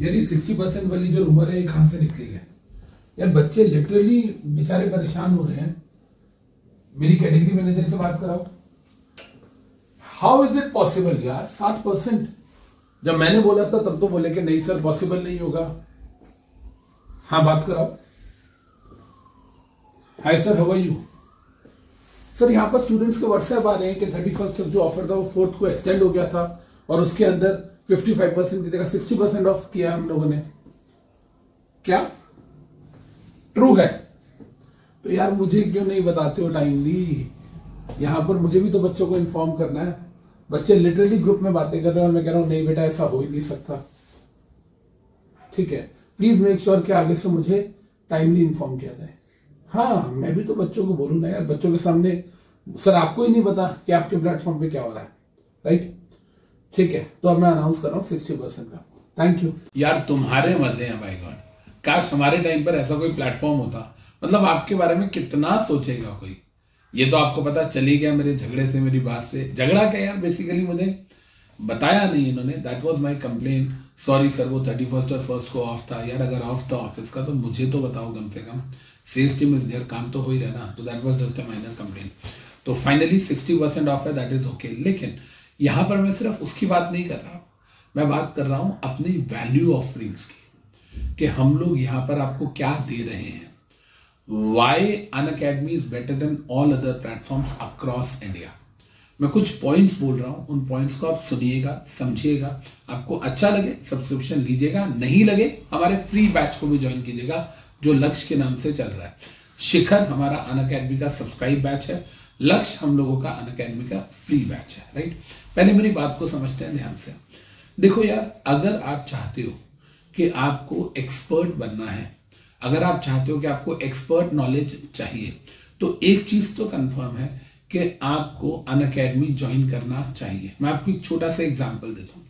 यार ये 60% वाली जो रूमर है ये कहां से निकली है? यार बच्चे लिटरली बेचारे परेशान हो रहे हैं। मेरी कैटेगरी मैनेजर से बात कराओ। हाउ इज इट पॉसिबल यार 60%? जब मैंने बोला था तब तो बोले कि नहीं सर पॉसिबल नहीं होगा। हाँ बात कराओ। Hi sir how are you? Sir यहाँ पर स्टूडेंट्स के व्हाट्सएप आ रहे हैं कि 31st तक जो ऑफर था वो 4th को एक्सटेंड हो गया था और उसके अंदर 55% की जगह 60% ऑफ किया हम लोगों ने। क्या ट्रू है? तो यार मुझे क्यों नहीं बताते हो टाइमली? यहां पर मुझे भी तो बच्चों को इन्फॉर्म करना है। बच्चे लिटरली ग्रुप में बातें कर रहे हैं और मैं कह रहा हूं नहीं बेटा ऐसा हो ही नहीं सकता। ठीक है, प्लीज मेक श्योर कि आगे से मुझे टाइमली इन्फॉर्म किया जाए। हाँ मैं भी तो बच्चों को बोलूं ना यार, बच्चों के सामने सर आपको ही नहीं पता कि आपके प्लेटफॉर्म पे क्या हो रहा है, राइट? ठीक है, तो अब मैं अनाउंस कर रहा हूँ 60% का। Thank you. यार तुम्हारे मजे हैं भाई गॉड। काश हमारे टाइम पर ऐसा कोई प्लेटफॉर्म होता। मतलब आपके बारे में कितना सोचेगा कोई। ये तो आपको पता चल ही गया मेरे झगड़े से, मेरी बात से। झगड़ा क्या यार, बेसिकली मुझे बताया नहीं इन्होंने। That was my complaint. Sorry sir वो 31st और 1st को ऑफ था। यार अगर ऑफ था ऑफिस का तो मुझे तो बताओ कम से कम। सेल्स टीम इज देयर, काम तो हो ही रहा ना। तो that was just a minor complaint. तो फाइनली 60% ऑफ है, दैट इज ओके। लेकिन यहां पर मैं सिर्फ उसकी बात नहीं कर रहा हूं, मैं बात कर रहा हूं अपनी वैल्यू ऑफरिंग्स की, कि हम लोग यहां पर आपको क्या दे रहे हैं। Why Unacademy is better than all other platforms across India. मैं कुछ पॉइंट्स बोल रहा हूं, उन पॉइंट्स को आप सुनिएगा, समझिएगा। आपको अच्छा लगे सब्सक्रिप्शन लीजिएगा, नहीं लगे हमारे फ्री बैच को भी ज्वाइन कीजिएगा जो लक्ष्य के नाम से चल रहा है। शिखर हमारा अनअकैडमी का सब्सक्राइब बैच है, लक्ष्य हम लोगों का अनअकैडमी का फ्री बैच है, राइट? पहले मेरी बात को समझते हैं ध्यान से। देखो यार, अगर आप चाहते हो कि आपको एक्सपर्ट बनना है, अगर आप चाहते हो कि आपको एक्सपर्ट नॉलेज चाहिए, तो एक चीज तो कंफर्म है कि आपको अनअकैडमी ज्वाइन करना चाहिए। मैं आपको एक छोटा सा एग्जांपल देता हूं।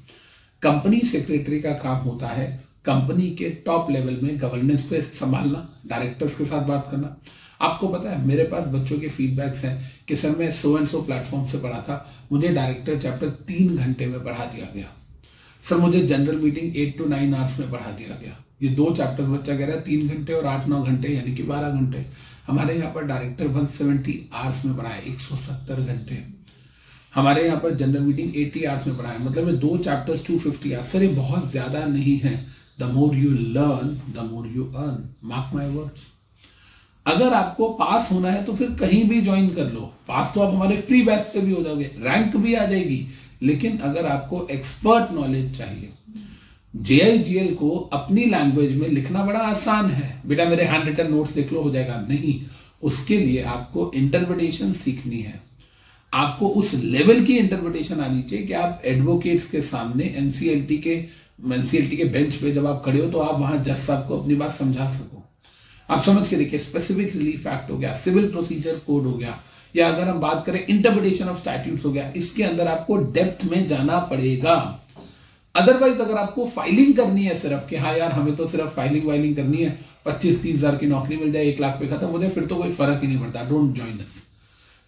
कंपनी सेक्रेटरी का काम होता है कंपनी के टॉप लेवल में गवर्नेंस पे संभालना, डायरेक्टर्स के साथ बात करना। आपको पता है मेरे पास बच्चों के फीडबैक्स हैं कि सर मैं सो एंड सो प्लेटफॉर्म से पढ़ा था, मुझे डायरेक्टर चैप्टर 3 घंटे में पढ़ा दिया गया। सर मुझे जनरल मीटिंग 8 to 9 आवर्स में पढ़ा दिया गया। ये 2 चैप्टर्स बच्चा कह रहा है 3 घंटे और 8-9 घंटे यानी कि 12 घंटे। हमारे यहाँ पर डायरेक्टर 170 आवर्स में पढ़ा है, 170 घंटे। हमारे यहाँ पर जनरल मीटिंग 80 आवर्स में पढ़ा है, मतलब में 2 चैप्टर्स 250 आवर्स। सर ये बहुत ज्यादा नहीं है। The more you learn the more you earn, mark my words. अगर आपको पास होना है तो फिर कहीं भी ज्वाइन कर लो। पास तो आप हमारे फ्री बैच से भी हो जाओगे, रैंक भी आ जाएगी। लेकिन अगर आपको एक्सपर्ट नॉलेज चाहिए, JIGL को अपनी लैंग्वेज में लिखना बड़ा आसान है। बेटा मेरे हैंड रिटन नोट्स देख लो, हो जाएगा नहीं। उसके लिए आपको इंटरप्रिटेशन सीखनी है। आपको उस लेवल की इंटरप्रिटेशन आनी चाहिए कि आप एडवोकेट्स के सामने एनसीएलटी के बेंच पे जब आप खड़े हो तो आप वहां जज साहब को अपनी बात समझा सको। आप समझ के देखिए, स्पेसिफिक रिलीफ एक्ट हो गया, सिविल प्रोसीजर कोड हो गया, या अगर हम बात करें इंटरप्रिटेशन ऑफ स्टैट्यूट्स हो गया, इसके अंदर आपको डेप्थ में जाना पड़ेगा। अदरवाइज अगर आपको फाइलिंग करनी है सिर्फ कि हाँ यार हमें तो सिर्फ फाइलिंग करनी है, 25-30 हजार की नौकरी मिल जाए, 1 लाख पे खत्म हो जाए, फिर तो कोई फर्क ही नहीं पड़ता। Don't join us.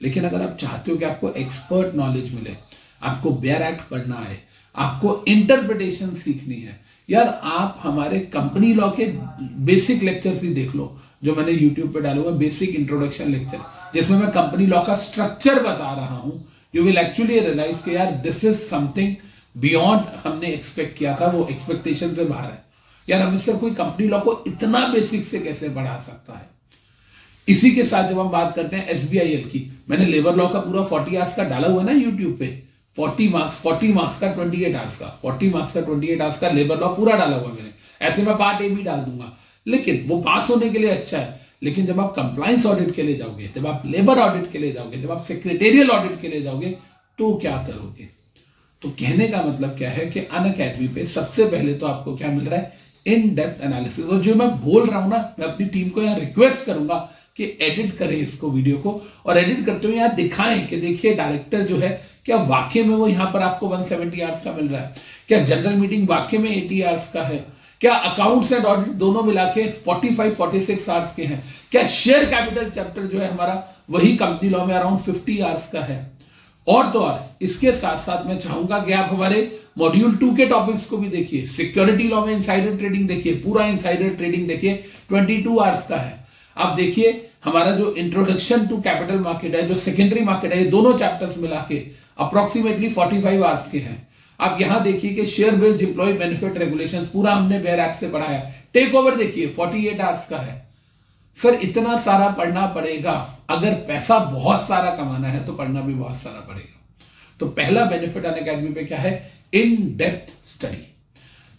लेकिन अगर आप चाहते हो कि आपको एक्सपर्ट नॉलेज मिले, आपको बेयर एक्ट पढ़ना है, आपको इंटरप्रिटेशन सीखनी है, यार आप हमारे कंपनी लॉ के बेसिक लेक्चर्स ही देख लो जो मैंने यूट्यूब पे डालूंगा, बेसिक इंट्रोडक्शन लेक्चर, जिसमें मैं कंपनी लॉ का स्ट्रक्चर बता रहा हूं। यू विल एक्चुअली रियलाइज कि यार दिस इज समथिंग बियॉन्ड हमने एक्सपेक्ट किया था, वो एक्सपेक्टेशन से बाहर है। यार हमें सिर्फ कोई कंपनी लॉ को इतना बेसिक से कैसे बढ़ा सकता है। इसी के साथ जब हम बात करते हैं SBIL की, मैंने लेबर लॉ का पूरा 40 आवर्स का डाला हुआ है ना यूट्यूब पे। 40 मार्क्स का 28 आवर्स का, 40 मार्क्स का 28 आवर्स का लेबर लॉ पूरा डाला हुआ मैंने। ऐसे मैं पार्ट A भी डाल दूंगा, लेकिन वो पास होने के लिए अच्छा है। लेकिन जब आप कंप्लायंस ऑडिट के लिए जाओगे, जब आप लेबर ऑडिट के लिए जाओगे, जब आप सेक्रेटेरियल ऑडिट के लिए जाओगे, तो क्या करोगे? तो कहने का मतलब क्या है कि अनअकैडमी पे सबसे पहले तो आपको क्या मिल रहा है? In depth analysis. और जो मैं बोल रहा हूं ना, मैं अपनी टीम को यहां रिक्वेस्ट करूंगा कि एडिट करें इसको वीडियो को, और एडिट करते हुए यहां दिखाएं कि देखिए डायरेक्टर जो है क्या वाकई में वो यहां पर आपको 170 आवर्स का मिल रहा है, क्या जनरल मीटिंग वाकई में 80 आवर्स का है, क्या अकाउंट्स एंड ऑडिट दोनों मिला के 45-46 आवर्स के हैं, क्या शेयर कैपिटल चैप्टर जो है हमारा वही कंपनी लॉ में अराउंड 50 आवर्स का है। और तो और इसके साथ साथ मैं चाहूंगा कि आप हमारे मॉड्यूल 2 के टॉपिक्स को भी देखिए, सिक्योरिटी लॉ में इनसाइडर ट्रेडिंग देखिए, पूरा इनसाइडर ट्रेडिंग देखिए, 22 आवर्स का है। अब देखिए हमारा जो इंट्रोडक्शन टू कैपिटल मार्केट है, जो सेकेंडरी मार्केट है, ये दोनों चैप्टर्स मिला के अप्रोक्सीमेटली 45 आवर्स के हैं। आप यहां देखिए कि share based employ benefit regulations पूरा हमने बेयर एक्ट से पढ़ा है। टेक ओवर देखिए 48 आवर्स का है। सर इतना सारा पढ़ना पड़ेगा, अगर पैसा बहुत सारा कमाना है तो पढ़ना भी बहुत सारा पड़ेगा। तो पहला बेनिफिट अनअकैडमी पे क्या है? In depth study.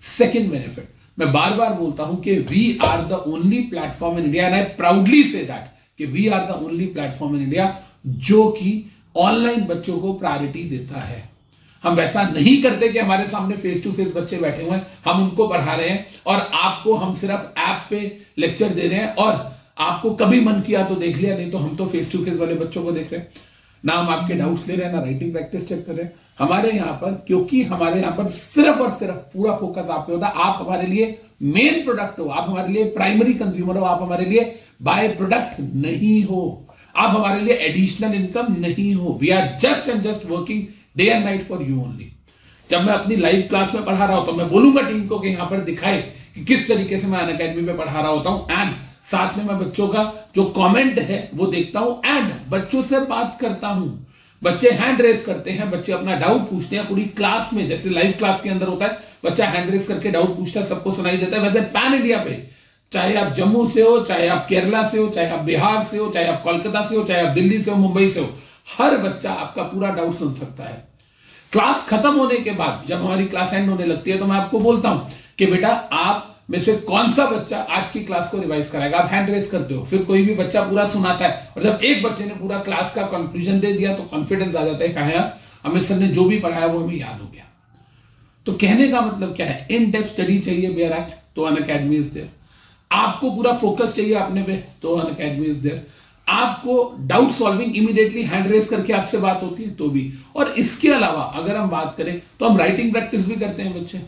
Second benefit, मैं बार बार बोलता हूं कि we are the only platform in India, and I proudly say that कि we are the only platform in India जो कि ऑनलाइन बच्चों को प्रायोरिटी देता है। हम वैसा नहीं करते कि हमारे सामने फेस टू फेस बच्चे बैठे हुए हैं, हम उनको पढ़ा रहे हैं और आपको हम सिर्फ ऐप पे लेक्चर दे रहे हैं और आपको कभी मन किया तो देख लिया, नहीं तो हम तो फेस टू फेस वाले बच्चों को देख रहे हैं ना, हम आपके डाउट्स ले रहे हैं ना राइटिंग प्रैक्टिस चेक कर रहे हैं। हमारे यहां पर, क्योंकि हमारे यहां पर सिर्फ और सिर्फ पूरा फोकस आप पे होता है। आप हमारे लिए मेन प्रोडक्ट हो, आप हमारे लिए प्राइमरी कंज्यूमर हो, आप हमारे लिए बाय प्रोडक्ट नहीं हो, आप हमारे लिए एडिशनल इनकम नहीं हो। We are just and just working day and night for you only. जब मैं अपनी लाइव क्लास में पढ़ा रहा हूं तो मैं बोलूंगा टीम को कि यहां पर दिखाए कि किस तरीके से मैं अनअकैडमी पे पढ़ा रहा होता हूं, एंड साथ में मैं बच्चों का जो कमेंट है वो देखता हूं एंड बच्चों से बात करता हूं। बच्चे हैंड रेस करते हैं, बच्चे अपना डाउट पूछते हैं पूरी क्लास में, जैसे लाइव क्लास के अंदर होता है, बच्चा हैंड रेस करके डाउट पूछता है, सबको सुनाई देता है। वैसे पैन इंडिया पे, चाहे आप जम्मू से हो, चाहे आप केरला से हो, चाहे आप बिहार से हो, चाहे आप कोलकाता से हो, चाहे आप दिल्ली से हो, मुंबई से हो, हर बच्चा आपका पूरा डाउट सुन सकता है। क्लास खत्म होने के बाद जब हमारी क्लास एंड होने लगती है तो मैं आपको बोलता हूं कि बेटा आप में से कौन सा बच्चा आज की क्लास को रिवाइज कराएगा। आप हैंड रेस करते हो, फिर कोई भी बच्चा पूरा सुनाता है और जब एक बच्चे ने पूरा क्लास का कंक्लूजन दे दिया तो कॉन्फिडेंस आ जाता है कि हाँ अमित सर ने जो भी पढ़ाया वो हमें याद हो गया। तो कहने का मतलब क्या है? इन डेप्थ स्टडी चाहिए बेयर एक्ट तो अनअकैडमी इज देयर। आपको पूरा फोकस चाहिए अपने पे तो अनअकैडमी इज देयर। आपको doubt solving immediately hand raise करके आपसे बात होती है तो भी। और इसके अलावा अगर हम बात करें तो हम राइटिंग प्रैक्टिस भी करते हैं बच्चे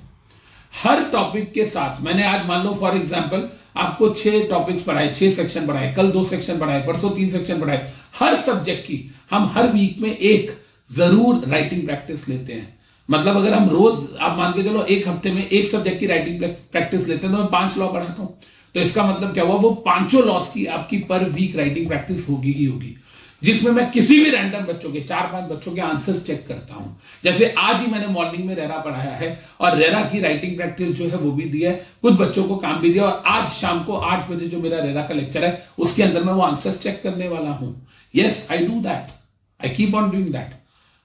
हर टॉपिक के साथ। मैंने आज मान लो फॉर एग्जांपल आपको 6 टॉपिक्स पढ़ाए, 6 सेक्शन पढ़ाए, कल 2 सेक्शन पढ़ाए, परसों 3 सेक्शन पढ़ाए। हर सब्जेक्ट की हम हर वीक में एक जरूर राइटिंग प्रैक्टिस लेते हैं। मतलब अगर हम रोज, आप मान के चलो एक हफ्ते में एक सब्जेक्ट की राइटिंग प्रैक्टिस लेते हैं तो मैं 5 लॉ पढ़ाता हूं, तो इसका मतलब क्या हुआ? वो 5 लॉस की आपकी पर वीक राइटिंग प्रैक्टिस होगी ही होगी, जिसमें मैं किसी भी रैंडम बच्चों के 4-5 बच्चों के आंसर्स चेक करता हूं। जैसे आज ही मैंने मॉर्निंग में रेरा पढ़ाया है और रेरा की राइटिंग प्रैक्टिस जो है वो भी दी है, कुछ बच्चों को काम भी दिया, और आज शाम को 8 बजे जो मेरा रेरा का लेक्चर है उसके अंदर मैं वो आंसर्स चेक करने वाला हूं। Yes, I do that, I keep on doing that.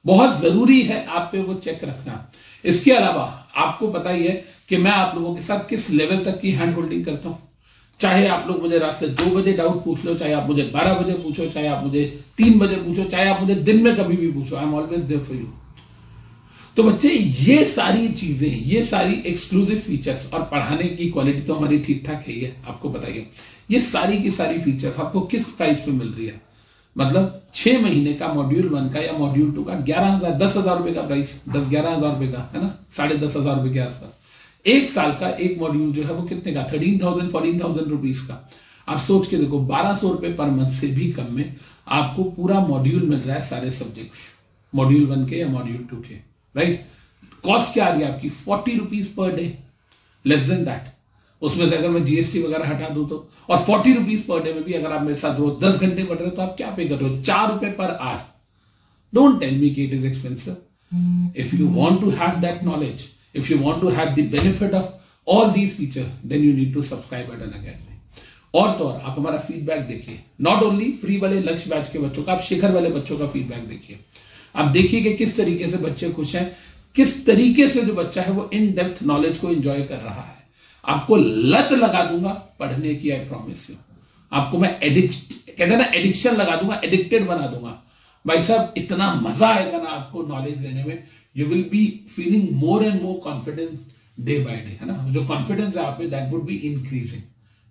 बहुत जरूरी है आप पे वो चेक रखना। इसके अलावा आपको पता ही है कि मैं आप लोगों के साथ किस लेवल तक की हैंड होल्डिंग करता हूं। चाहे आप लोग मुझे रात से 2 बजे डाउट पूछ लो, चाहे आप मुझे 12 बजे पूछो, चाहे आप मुझे 3 बजे पूछो, चाहे आप मुझे दिन में कभी भी पूछो, I am always there for you. तो बच्चे ये सारी चीजें, ये सारी एक्सक्लूसिव फीचर्स, और पढ़ाने की क्वालिटी तो हमारी ठीक ठाक है ही है, आपको बताइए। ये सारी की सारी फीचर्स आपको किस प्राइस पे मिल रही है? मतलब 6 महीने का मॉड्यूल 1 का या मॉड्यूल 2 का 11,000, 10,000 रुपए का प्राइस, 10-11,000 रुपए का है ना, 10,500 रुपए के आसपास। एक साल का एक मॉड्यूल जो है वो कितने का? 13,000-14,000 रुपीज का। आप सोच के देखो, 1,200 रुपए पर मंथ से भी कम में आपको पूरा मॉड्यूल मिल रहा है, सारे सब्जेक्ट्स, मॉड्यूल 1 के या मॉड्यूल 2 के, राइट। कॉस्ट क्या आ रही है आपकी? 40 rupees per day, less than that. उसमें से अगर मैं जीएसटी वगैरह हटा दूं तो, और 40 रुपीज पर डे में भी अगर आप मेरे साथ रोज 10 घंटे पढ़ रहे हो तो आप क्या पे कर रहे हो? 4 रुपए per hour. Don't tell me कि it is expensive. If you want to have that knowledge, if you want to have the benefit of all these features, then you need to subscribe at Unacademy. और तो और आप हमारा feedback देखिए, not only free वाले लक्ष्य batch के बच्चों का, आप शिखर वाले बच्चों का फीडबैक देखिए। आप देखिए कि किस तरीके से बच्चे खुश हैं, किस तरीके से जो बच्चा है वो इन डेप्थ नॉलेज को एंजॉय कर रहा है। आपको लत लगा दूंगा पढ़ने की, आई प्रॉमिस यू। आपको मैं कहते हैं ना, एडिक्शन लगा दूंगा, एडिक्टेड बना दूंगा। भाई साहब इतना मजा आएगा ना आपको नॉलेज लेने में, you will be feeling more and more confidence day by day, है ना। जो कॉन्फिडेंस है आप में, that would be increasing,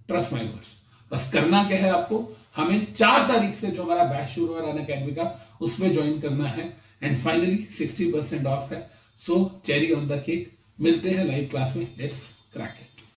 trust my words. बस करना क्या है आपको? हमें 4 तारीख से जो हमारा बैच शुरू हो रहा है अनअकैडमी का, उसमें ज्वाइन करना है, एंड फाइनली 60% ऑफ है। सो चेरी ऑन द केक। मिलते हैं लाइव क्लास में, लेट्स क्रैक इट।